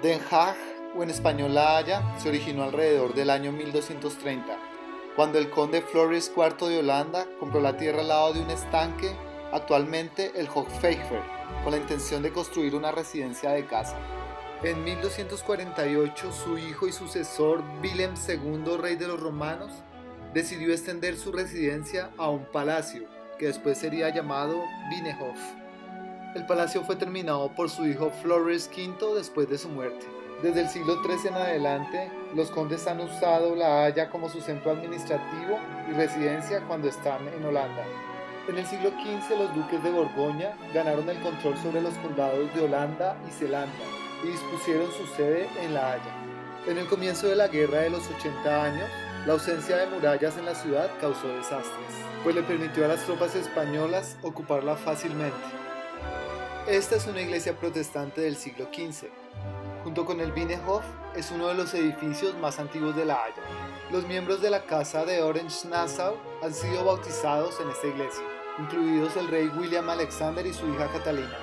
Den Haag, o en español La Haya, se originó alrededor del año 1230, cuando el conde Floris IV de Holanda compró la tierra al lado de un estanque, actualmente el Hoogvlietberg, con la intención de construir una residencia de caza. En 1248, su hijo y sucesor Willem II, rey de los romanos, decidió extender su residencia a un palacio, que después sería llamado Binnenhof. El palacio fue terminado por su hijo Floris V después de su muerte. Desde el siglo XIII en adelante, los condes han usado La Haya como su centro administrativo y residencia cuando están en Holanda. En el siglo XV, los duques de Borgoña ganaron el control sobre los condados de Holanda y Zelanda y dispusieron su sede en La Haya. En el comienzo de la Guerra de los 80 años, la ausencia de murallas en la ciudad causó desastres, pues le permitió a las tropas españolas ocuparla fácilmente. Esta es una iglesia protestante del siglo XV. Junto con el Binnenhof, es uno de los edificios más antiguos de La Haya. Los miembros de la Casa de Orange-Nassau han sido bautizados en esta iglesia, incluidos el rey William Alexander y su hija Catalina.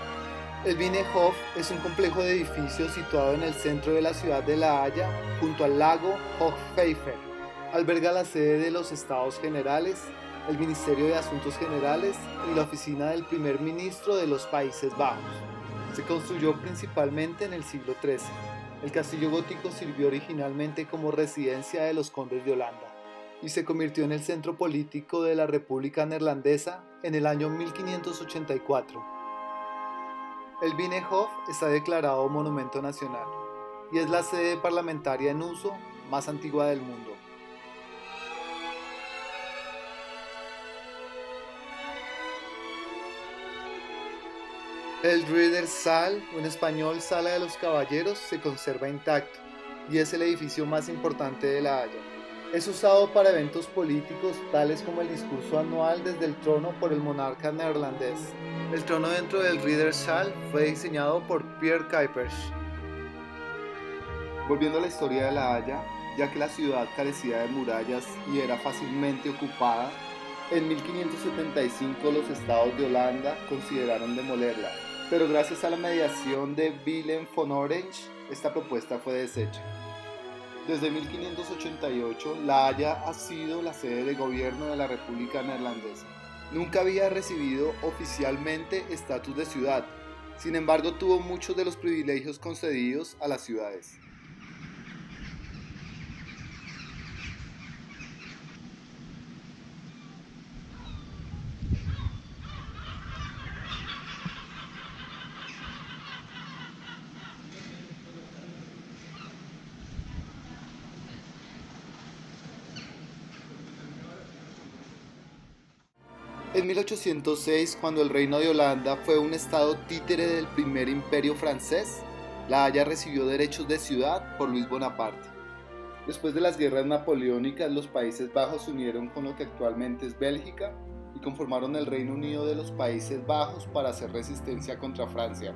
El Binnenhof es un complejo de edificios situado en el centro de la ciudad de La Haya, junto al lago Hoogvlietberg. Alberga la sede de los Estados Generales, el Ministerio de Asuntos Generales y la oficina del primer ministro de los Países Bajos. Se construyó principalmente en el siglo XIII. El castillo gótico sirvió originalmente como residencia de los condes de Holanda y se convirtió en el centro político de la República Neerlandesa en el año 1584. El Binnenhof está declarado Monumento Nacional y es la sede parlamentaria en uso más antigua del mundo. El Ridderzaal, o en español Sala de los Caballeros, se conserva intacto y es el edificio más importante de La Haya. Es usado para eventos políticos tales como el discurso anual desde el trono por el monarca neerlandés. El trono dentro del Ridderzaal fue diseñado por Pierre Cuypers. Volviendo a la historia de La Haya, ya que la ciudad carecía de murallas y era fácilmente ocupada, en 1575 los estados de Holanda consideraron demolerla, pero gracias a la mediación de Willem von Orange, esta propuesta fue deshecha. Desde 1588, La Haya ha sido la sede de gobierno de la República Neerlandesa. Nunca había recibido oficialmente estatus de ciudad, sin embargo tuvo muchos de los privilegios concedidos a las ciudades. En 1806, cuando el Reino de Holanda fue un estado títere del primer imperio francés, La Haya recibió derechos de ciudad por Luis Bonaparte. Después de las guerras napoleónicas, los Países Bajos se unieron con lo que actualmente es Bélgica y conformaron el Reino Unido de los Países Bajos para hacer resistencia contra Francia.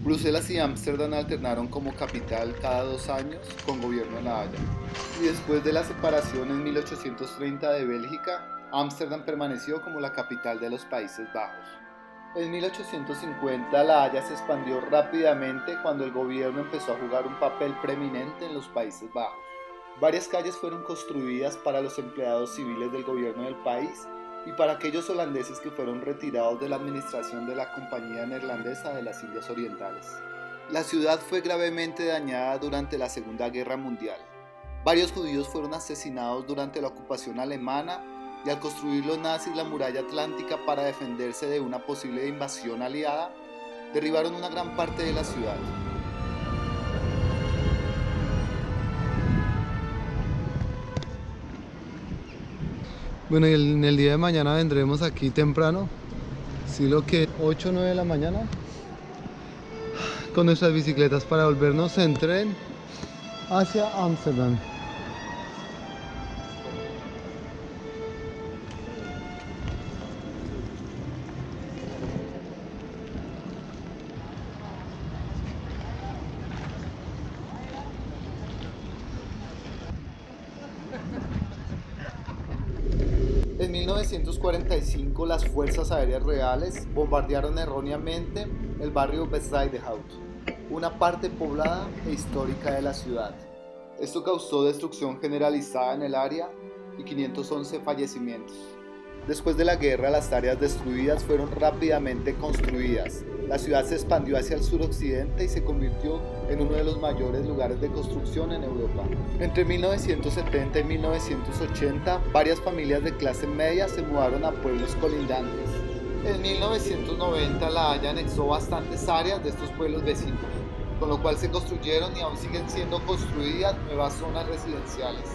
Bruselas y Ámsterdam alternaron como capital cada 2 años con gobierno en La Haya. Y después de la separación en 1830 de Bélgica, Ámsterdam permaneció como la capital de los Países Bajos. En 1850 La Haya se expandió rápidamente cuando el gobierno empezó a jugar un papel preeminente en los Países Bajos. Varias calles fueron construidas para los empleados civiles del gobierno del país y para aquellos holandeses que fueron retirados de la administración de la Compañía Neerlandesa de las Indias Orientales. La ciudad fue gravemente dañada durante la Segunda Guerra Mundial. Varios judíos fueron asesinados durante la ocupación alemana y al construir los nazis la muralla atlántica para defenderse de una posible invasión aliada, derribaron una gran parte de la ciudad. Bueno, y en el día de mañana vendremos aquí temprano, sí, lo que 8 o 9 de la mañana, con nuestras bicicletas para volvernos en tren hacia Ámsterdam. En 1945 las fuerzas aéreas reales bombardearon erróneamente el barrio Bezuidenhout, una parte poblada e histórica de la ciudad. Esto causó destrucción generalizada en el área y 511 fallecimientos. Después de la guerra, las áreas destruidas fueron rápidamente construidas. La ciudad se expandió hacia el suroccidente y se convirtió en uno de los mayores lugares de construcción en Europa. Entre 1970 y 1980, varias familias de clase media se mudaron a pueblos colindantes. En 1990, La Haya anexó bastantes áreas de estos pueblos vecinos, con lo cual se construyeron y aún siguen siendo construidas nuevas zonas residenciales.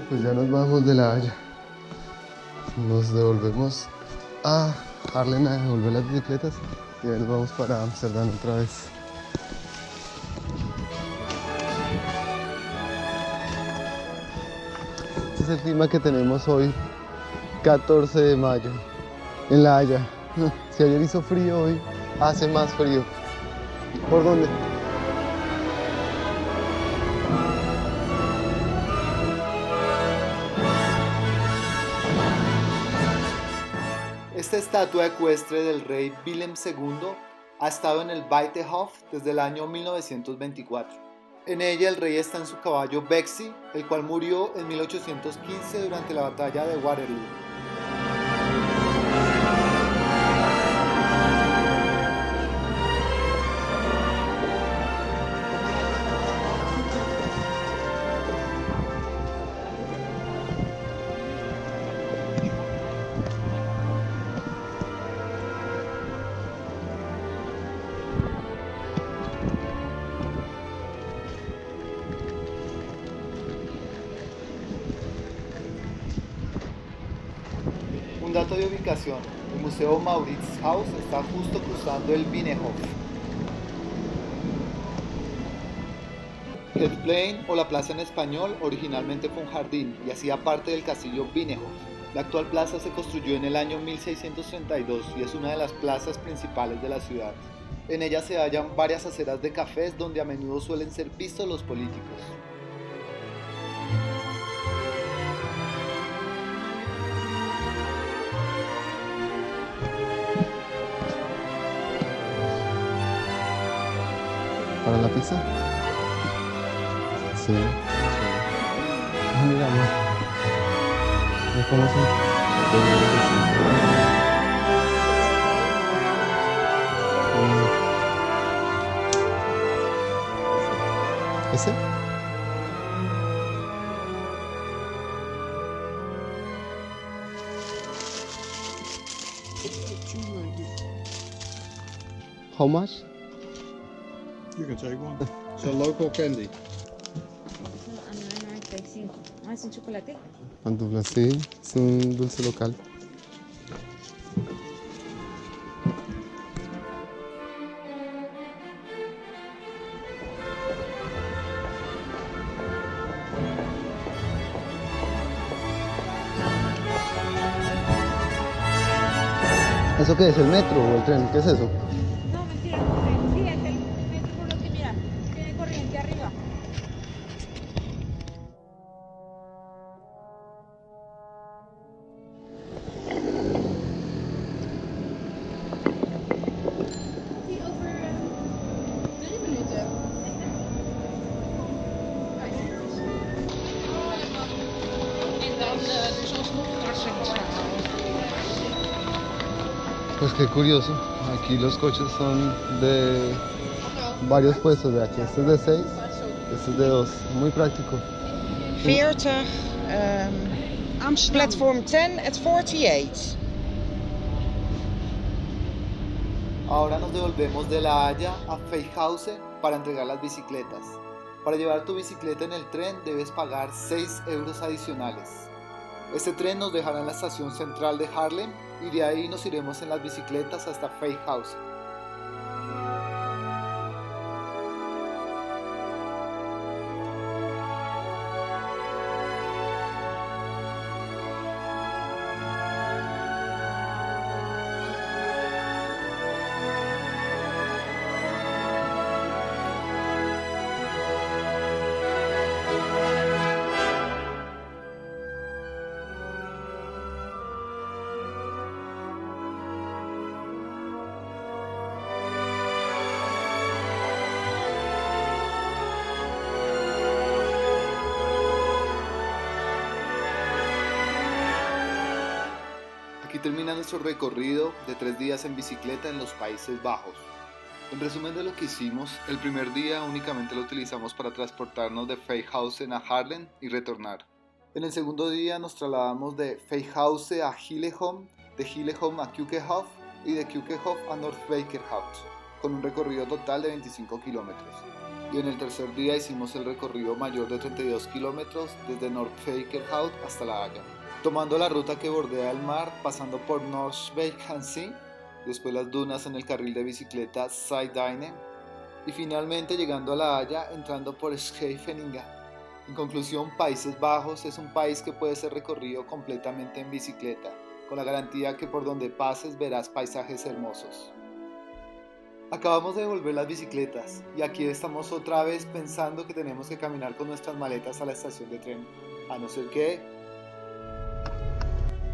Pues ya nos vamos de La Haya. Nos devolvemos a Haarlem a devolver las bicicletas y ya nos vamos para Ámsterdam otra vez. Este es el clima que tenemos hoy, 14 de mayo, en La Haya. Si ayer hizo frío, hoy hace más frío. ¿Por dónde? Esta estatua ecuestre del rey Willem II ha estado en el Buitenhof desde el año 1924. En ella el rey está en su caballo Bexy, el cual murió en 1815 durante la batalla de Waterloo. Un dato de ubicación, el Museo Mauritshuis está justo cruzando el Binnenhof. El Plein, o la plaza en español, originalmente fue un jardín y hacía parte del castillo Binnenhof. La actual plaza se construyó en el año 1632 y es una de las plazas principales de la ciudad. En ella se hallan varias aceras de cafés donde a menudo suelen ser vistos los políticos. ¿Para la pizza? Sí. Ah, mira, amor. ¿Ves cómo son? ¿Ese? How much? You can take one. It's a local candy. A 9.95. Ah, es un chocolate. Pantuflas, sí, es un dulce local. ¿Eso qué es? ¿El metro o el tren? ¿Qué es eso? No, mentira, sí, es el metro por lo que mira, tiene corriente arriba. Die over 3 minuten. En dan dus alsnog Tarsenschaal. Pues qué curioso, aquí los coches son de varios puestos de aquí. Este es de 6, este es de 2, muy práctico. 40, platform 10 at 48. Ahora nos devolvemos de La Haya a Feijhausen para entregar las bicicletas. Para llevar tu bicicleta en el tren debes pagar 6 euros adicionales. Este tren nos dejará en la estación central de Haarlem y de ahí nos iremos en las bicicletas hasta Feijhausen. Aquí termina nuestro recorrido de 3 días en bicicleta en los Países Bajos. En resumen de lo que hicimos, el primer día únicamente lo utilizamos para transportarnos de Feijhausen a Haarlem y retornar. En el segundo día nos trasladamos de Feijhausen a Hillesholm, de Hillesholm a Keukenhof y de Keukenhof a Noordwijkerhout, con un recorrido total de 25 kilómetros. Y en el tercer día hicimos el recorrido mayor de 32 kilómetros desde Noordwijkerhout hasta La Haya, tomando la ruta que bordea el mar, pasando por Noordwijkerhout, después las dunas en el carril de bicicleta Zijlduinen y finalmente llegando a La Haya entrando por Scheveningen. En conclusión, Países Bajos es un país que puede ser recorrido completamente en bicicleta, con la garantía que por donde pases verás paisajes hermosos. Acabamos de devolver las bicicletas y aquí estamos otra vez pensando que tenemos que caminar con nuestras maletas a la estación de tren, a no ser que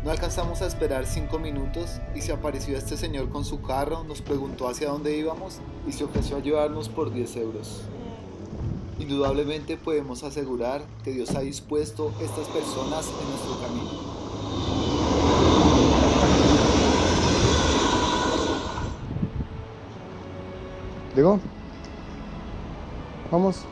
no alcanzamos a esperar 5 minutos y se apareció este señor con su carro, nos preguntó hacia dónde íbamos y se ofreció a ayudarnos por 10 euros. Indudablemente podemos asegurar que Dios ha dispuesto estas personas en nuestro camino. ¿Llegó? Vamos.